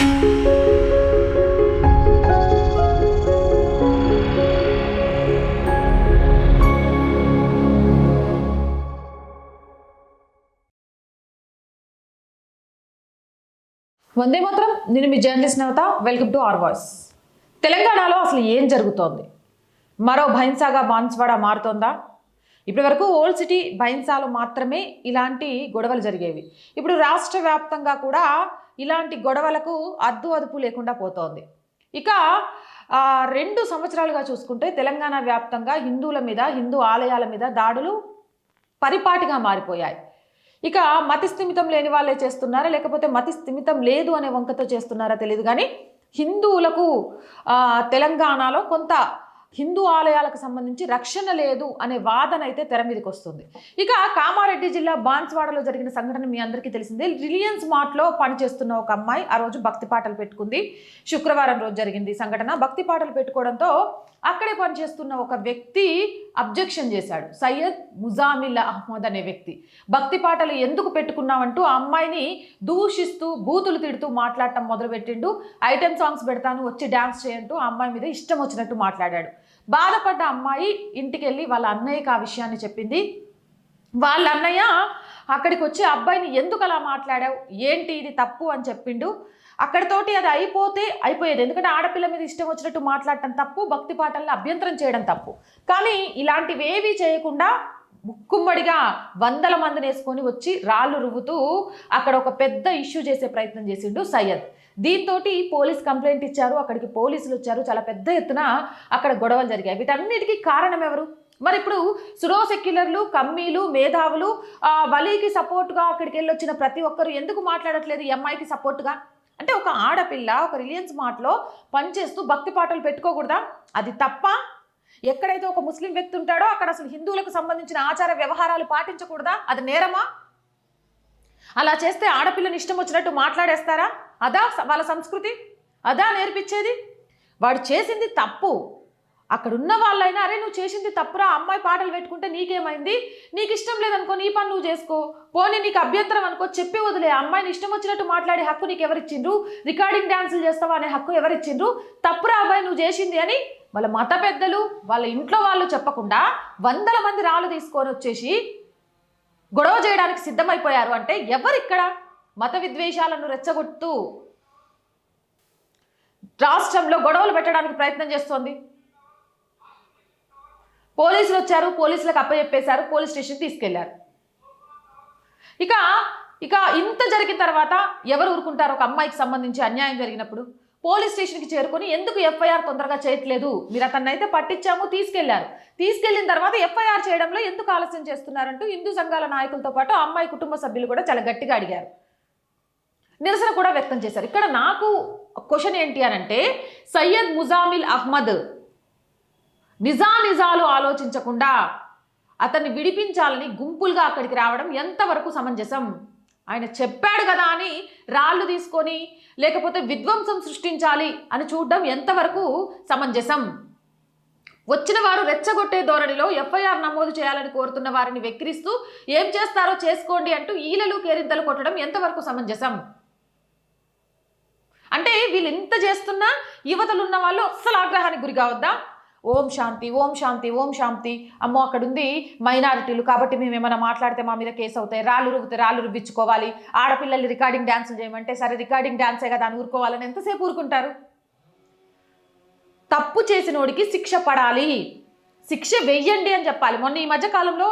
వందే మాత్రం. నేను మీ journalist Navatha. Welcome to our voice. తెలంగాణలో అసలు ఏం జరుగుతోంది? మరో భైన్సాగా బాన్స్వాడ మారుతోందా? ఇప్పటి వరకు ఓల్డ్ సిటీ భైన్సాలో మాత్రమే ఇలాంటి గొడవలు జరిగేవి. ఇప్పుడు రాష్ట్ర వ్యాప్తంగా కూడా ఇలాంటి గొడవలకు అదుపు లేకుండా పోతోంది. ఇక 2 సంవత్సరాలుగా చూసుకుంటే తెలంగాణ వ్యాప్తంగా హిందువుల మీద, హిందూ ఆలయాల మీద దాడులు పరిపాటిగా మారిపోయాయి. ఇక మతి స్థిమితం లేని వాళ్ళే చేస్తున్నారా, లేకపోతే మతి స్థిమితం లేదు అనే వంకతో చేస్తున్నారా తెలియదు. కానీ హిందువులకు తెలంగాణలో కొంత హిందూ ఆలయాలకు సంబంధించి రక్షణ లేదు అనే వాదన అయితే తెర మీదకి వస్తుంది. ఇక కామారెడ్డి జిల్లా బాన్స్వాడలో జరిగిన సంఘటన మీ అందరికీ తెలిసిందే. రిలయన్స్ మార్ట్లో పనిచేస్తున్న ఒక అమ్మాయి ఆ రోజు భక్తి పాటలు పెట్టుకుంది. శుక్రవారం రోజు జరిగింది సంఘటన. భక్తి పాటలు పెట్టుకోవడంతో అక్కడే పనిచేస్తున్న ఒక వ్యక్తి అబ్జెక్షన్ చేశాడు. సయ్యద్ ముజామిల్ అహ్మద్ అనే వ్యక్తి భక్తి పాటలు ఎందుకు పెట్టుకున్నావంటూ ఆ అమ్మాయిని దూషిస్తూ బూతులు తిడుతూ మాట్లాడటం మొదలుపెట్టిండు. ఐటెం సాంగ్స్ పెడతాను, వచ్చి డ్యాన్స్ చేయంటూ ఆ అమ్మాయి మీద ఇష్టం వచ్చినట్టు మాట్లాడాడు. బాధపడ్డ అమ్మాయి ఇంటికి వెళ్ళి వాళ్ళ అన్నయ్యకి ఆ విషయాన్ని చెప్పింది. వాళ్ళ అన్నయ్య అక్కడికి వచ్చి అబ్బాయిని ఎందుకు అలా మాట్లాడావు, ఏంటి ఇది తప్పు అని చెప్పిండు. అక్కడితోటి అది అయిపోయేది. ఎందుకంటే ఆడపిల్ల మీద ఇష్టం వచ్చినట్టు మాట్లాడటం తప్పు, భక్తి పాటలను అభ్యంతరం చేయడం తప్పు. కానీ ఇలాంటివేవీ చేయకుండా ముక్కుమ్మడిగా 100 మందిని వేసుకొని వచ్చి రాళ్ళు రువ్వుతూ అక్కడ ఒక పెద్ద ఇష్యూ చేసే ప్రయత్నం చేసిండు సయ్యద్. దీంతో పోలీస్ కంప్లైంట్ ఇచ్చారు. అక్కడికి పోలీసులు వచ్చారు. చాలా పెద్ద ఎత్తున అక్కడ గొడవలు జరిగాయి. వీటన్నిటికీ కారణం ఎవరు? మరి ఇప్పుడు సుడో సెక్యులర్లు, కమ్మీలు, మేధావులు వలీకి సపోర్టుగా అక్కడికి వెళ్ళి వచ్చిన ప్రతి ఒక్కరు ఎందుకు మాట్లాడట్లేదు ఈ అమ్మాయికి సపోర్టుగా? అంటే ఒక ఆడపిల్ల ఒక రిలయన్స్ మార్ట్లో పనిచేస్తూ భక్తి పాటలు పెట్టుకోకూడదా? అది తప్ప? ఎక్కడైతే ఒక ముస్లిం వ్యక్తి ఉంటాడో అక్కడ అసలు హిందువులకు సంబంధించిన ఆచార వ్యవహారాలు పాటించకూడదా? అది నేరమా? అలా చేస్తే ఆడపిల్లని ఇష్టం వచ్చినట్టు మాట్లాడేస్తారా? అదా వాళ్ళ సంస్కృతి? అదా నేర్పించేది? వాడు చేసింది తప్పు. అక్కడున్న వాళ్ళైనా అరే నువ్వు చేసింది తప్పురా, అమ్మాయి పాటలు పెట్టుకుంటే నీకేమైంది, నీకు ఇష్టం లేదనుకో నీ పని నువ్వు చేసుకో, పోనీ నీకు అభ్యంతరం అనుకో చెప్పి వదిలే. అమ్మాయిని ఇష్టం వచ్చినట్టు మాట్లాడే హక్కు నీకు ఎవరిచ్చిండ్రు? రికార్డింగ్ డ్యాన్సులు చేస్తావా అనే హక్కు ఎవరిచ్చిండ్రు? తప్పురా అబ్బాయి నువ్వు చేసింది అని వాళ్ళ మత పెద్దలు, వాళ్ళ ఇంట్లో వాళ్ళు చెప్పకుండా 100 మంది రాళ్ళు తీసుకొని వచ్చేసి గొడవ చేయడానికి సిద్ధమైపోయారు. అంటే ఎవరిక్కడ మత విద్వేషాలను రెచ్చగొడుతూ రాష్ట్రంలో గొడవలు పెట్టడానికి ప్రయత్నం చేస్తోంది? పోలీసులు వచ్చారు, పోలీసులకు అప్పచెప్పేశారు, పోలీస్ స్టేషన్కి తీసుకెళ్లారు. ఇక ఇంత జరిగిన తర్వాత ఎవరు ఊరుకుంటారు? ఒక అమ్మాయికి సంబంధించి అన్యాయం జరిగినప్పుడు పోలీస్ స్టేషన్కి చేరుకొని ఎందుకు ఎఫ్ఐఆర్ తొందరగా చేయట్లేదు? మీరు అతన్నైతే పట్టించాము, తీసుకెళ్లారు. తీసుకెళ్లిన తర్వాత ఎఫ్ఐఆర్ చేయడంలో ఎందుకు ఆలస్యం చేస్తున్నారంటూ హిందూ సంఘాల నాయకులతో పాటు ఆ అమ్మాయి కుటుంబ సభ్యులు కూడా చాలా గట్టిగా అడిగారు, నిరసన కూడా వ్యక్తం చేశారు. ఇక్కడ నాకు క్వశ్చన్ ఏంటి అనంటే, సయ్యద్ ముజామిల్ అహ్మద్ నిజాలు ఆలోచించకుండా అతన్ని విడిపించాలని గుంపులుగా అక్కడికి రావడం ఎంతవరకు సమంజసం? ఆయన చెప్పాడు కదా అని రాళ్ళు తీసుకొని లేకపోతే విధ్వంసం సృష్టించాలి అని చూడడం ఎంతవరకు సమంజసం? వచ్చిన వారు రెచ్చగొట్టే ధోరణిలో ఎఫ్ఐఆర్ నమోదు చేయాలని కోరుతున్న వారిని వెక్కిరిస్తూ ఏం చేస్తారో చేసుకోండి అంటూ ఈలలు కేరింతలు కొట్టడం ఎంతవరకు సమంజసం? అంటే వీళ్ళు ఇంత చేస్తున్నా యువతలున్న వాళ్ళు అస్సలు ఆగ్రహానికి గురి కావద్దా? ఓం శాంతి, ఓం శాంతి, ఓం శాంతి, అమ్మో అక్కడుంది మైనారిటీలు కాబట్టి మేము ఏమైనా మాట్లాడితే మా మీద కేసు అవుతాయి, రాళ్ళు రువ్వించుకోవాలి, ఆడపిల్లలు రికార్డింగ్ డ్యాన్సులు చేయమంటే సరే రికార్డింగ్ డ్యాన్సే కదా అని ఊరుకోవాలని ఎంతసేపు ఊరుకుంటారు? తప్పు చేసినోడికి శిక్ష పడాలి, శిక్ష వెయ్యండి అని చెప్పాలి. మొన్న ఈ మధ్యకాలంలో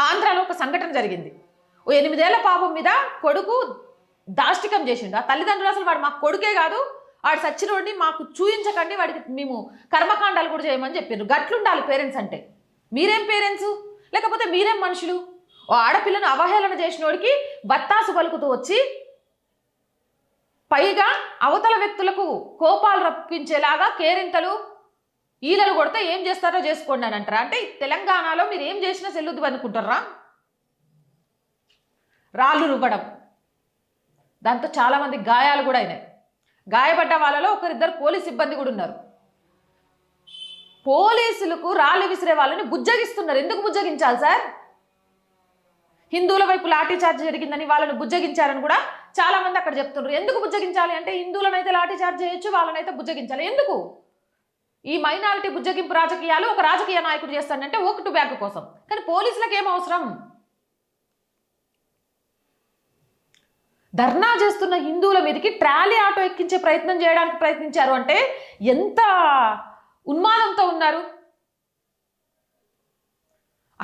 ఆంధ్రాలో ఒక సంఘటన జరిగింది. ఓ 8 ఏళ్ల పాపం మీద కొడుకు దాష్టికం చేసిండు. ఆ తల్లిదండ్రులు అసలు వాడు మాకు కొడుకే కాదు, వాడు సచ్చినోడిని మాకు చూయించకండి, వాడికి మేము కర్మకాండాలు కూడా చేయమని చెప్పారు. గట్లుండాలి పేరెంట్స్ అంటే. మీరేం పేరెంట్స్? లేకపోతే మీరేం మనుషులు? ఓ ఆడపిల్లను అవహేళన చేసినోడికి బత్తాసు పలుకుతూ వచ్చి పైగా అవతల వ్యక్తులకు కోపాలు రప్పించేలాగా కేరింతలు ఈలలు కొడితే ఏం చేస్తారో చేసుకోండి అని అంటారా? అంటే తెలంగాణలో మీరు ఏం చేసినా చెల్లుద్దు అనుకుంటారా? రాళ్ళు రువ్వడం, దాంతో చాలామంది గాయాలు కూడా అయినాయి. గాయపడ్డ వాళ్ళలో 1-2 పోలీస్ సిబ్బంది కూడా ఉన్నారు. పోలీసులకు రాళ్ళు విసిరే వాళ్ళని బుజ్జగిస్తున్నారు. ఎందుకు బుజ్జగించాలి సార్? హిందువుల వైపు లాఠీ చార్జ్ జరిగిందని వాళ్ళని బుజ్జగించారని కూడా చాలా మంది అక్కడ చెప్తున్నారు ఎందుకు బుజ్జగించాలి అంటే హిందువులనైతే లాఠీ చార్జ్ చేయొచ్చు, వాళ్ళనైతే బుజ్జగించాలి. ఎందుకు ఈ మైనారిటీ బుజ్జగింపు రాజకీయాలు ఒక రాజకీయ నాయకుడు చేస్తాడంటే ఓటు బ్యాంకు కోసం? కానీ పోలీసులకు ఏం అవసరం? ధర్నా చేస్తున్న హిందువుల మీదకి ట్రాలీ ఆటో ఎక్కించే ప్రయత్నం చేయడానికి ప్రయత్నించారు అంటే ఎంత ఉన్మాదంతో ఉన్నారు.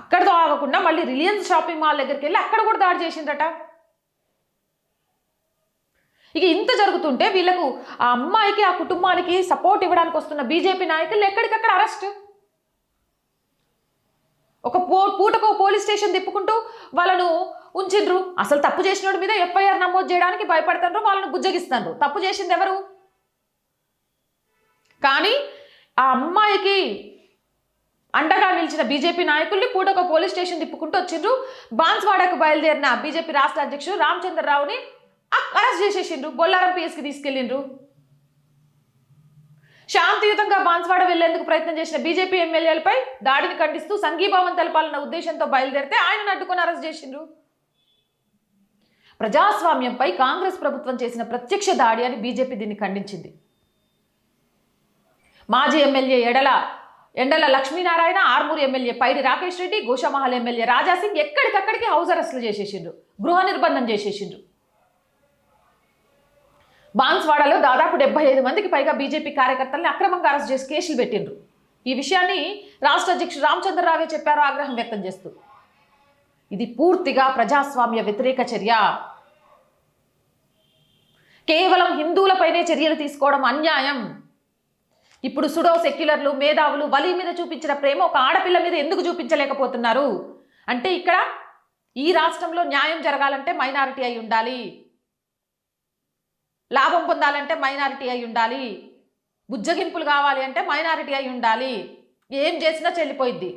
అక్కడితో ఆగకుండా మళ్ళీ రిలయన్స్ షాపింగ్ మాల్ దగ్గరికి వెళ్ళి అక్కడ కూడా దాడి చేసిందట. ఇక ఇంత జరుగుతుంటే వీళ్ళకు ఆ అమ్మాయికి ఆ కుటుంబానికి సపోర్ట్ ఇవ్వడానికి వస్తున్న బీజేపీ నాయకులు ఎక్కడికక్కడ అరెస్ట్. ఒక పూటకు పోలీస్ స్టేషన్ తిప్పుకుంటూ వాళ్ళను ఉంచిండ్రు. అసలు తప్పు చేసినోడి మీద ఎఫ్ఐఆర్ నమోదు చేయడానికి భయపడుతుండ్రు, వాళ్ళను బుజ్జగిస్తారు. తప్పు చేసింది ఎవరు? కానీ ఆ అమ్మాయికి అండగా నిలిచిన బీజేపీ నాయకుల్ని పూటకు పోలీస్ స్టేషన్ తిప్పుకుంటూ వచ్చిండ్రు. బాన్స్వాడకు బయలుదేరిన బీజేపీ రాష్ట్ర అధ్యక్షుడు రామచంద్రరావుని అరెస్ట్ చేసేసిండ్రు, బొల్లారం పిఎస్కి తీసుకెళ్ళిండ్రు. శాంతియుతంగా బాన్స్వాడ వెళ్లేందుకు ప్రయత్నం చేసిన బీజేపీ ఎమ్మెల్యేలపై దాడిని ఖండిస్తూ సంఘీభావం తెలపాలన్న ఉద్దేశంతో బయలుదేరితే ఆయనను అడ్డుకొని అరెస్ట్ చేసిండ్రు. ప్రజాస్వామ్యంపై కాంగ్రెస్ ప్రభుత్వం చేసిన ప్రత్యక్ష దాడి అని బీజేపీ దీన్ని ఖండించింది. మాజీ ఎమ్మెల్యే ఎండల లక్ష్మీనారాయణ, ఆర్మూరు ఎమ్మెల్యే పైడి రాకేష్ రెడ్డి, గోషామహల్ ఎమ్మెల్యే రాజాసింగ్ ఎక్కడికక్కడికి హౌస్ అరెస్టులు చేసేసిండ్రు, గృహ నిర్బంధం చేసేసిండ్రు. బాన్స్వాడలో దాదాపు 75 మందికి పైగా బీజేపీ కార్యకర్తల్ని అక్రమంగా అరెస్ట్ చేసి కేసులు పెట్టిండ్రు. ఈ విషయాన్ని రాష్ట్ర అధ్యక్షుడు రామచంద్రరావే చెప్పారు ఆగ్రహం వ్యక్తం చేస్తూ. ఇది పూర్తిగా ప్రజాస్వామ్య వ్యతిరేక చర్య. కేవలం హిందువులపైనే చర్యలు తీసుకోవడం అన్యాయం. ఇప్పుడు సుడో సెక్యులర్లు, మేధావులు వలి మీద చూపించిన ప్రేమ ఒక ఆడపిల్ల మీద ఎందుకు చూపించలేకపోతున్నారు అంటే ఇక్కడ ఈ రాష్ట్రంలో న్యాయం జరగాలంటే మైనారిటీ అయి ఉండాలి, లాభం పొందాలంటే మైనారిటీ అయి ఉండాలి, బుజ్జగింపులు కావాలి అంటే మైనారిటీ అయి ఉండాలి. ఏం చేసినా చెల్లిపోయిద్ది.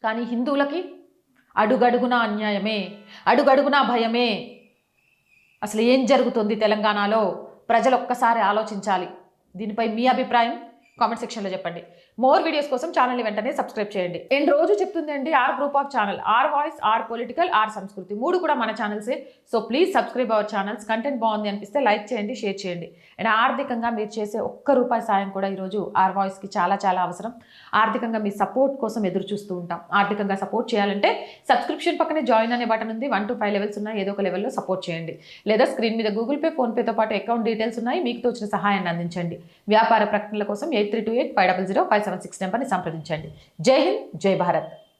కానీ హిందువులకి అడుగడుగునా అన్యాయమే, అడుగడుగునా భయమే. అసలు ఏం జరుగుతుంది తెలంగాణలో? ప్రజలు ఒక్కసారి ఆలోచించాలి. దీనిపై మీ అభిప్రాయం కామెంట్ సెక్షన్లో చెప్పండి. మోర్ వీడియోస్ కోసం ఛానల్ని వెంటనే సబ్స్క్రైబ్ చేయండి. నేను రోజు చెప్తుంది అండి, our group of channel, our voice, our political, our Sanskriti, 3 కూడా మన ఛానల్సే. So please subscribe our channels. Content బాగుంది అనిపిస్తే లైక్ చేయండి, షేర్ చేయండి. అండ్ ఆర్థికంగా మీరు చేసే ₹1 సాయం కూడా ఈరోజు ఆర్ వాయిస్కి చాలా చాలా అవసరం. ఆర్థికంగా మీ సపోర్ట్ కోసం ఎదురు చూస్తూ ఉంటాం. ఆర్థికంగా సపోర్ట్ చేయాలంటే సబ్స్క్రిప్షన్ పక్కనే జాయిన్ అనే బటన్ ఉంది. 1 to 5 లెవెల్స్ ఉన్నాయి. ఏదో ఒక లెవెల్లో సపోర్ట్ చేయండి. లేదా స్క్రీన్ మీద గూగుల్ పే, ఫోన్పేతో పాటు అకౌంట్ డీటెయిల్స్ ఉన్నాయి. మీకు తోచిన సహాయాన్ని అందించండి. వ్యాపార ప్రకటనల కోసం 8328 500 576 నెంబర్ని సంప్రదించండి. జై హింద్, జై భారత్.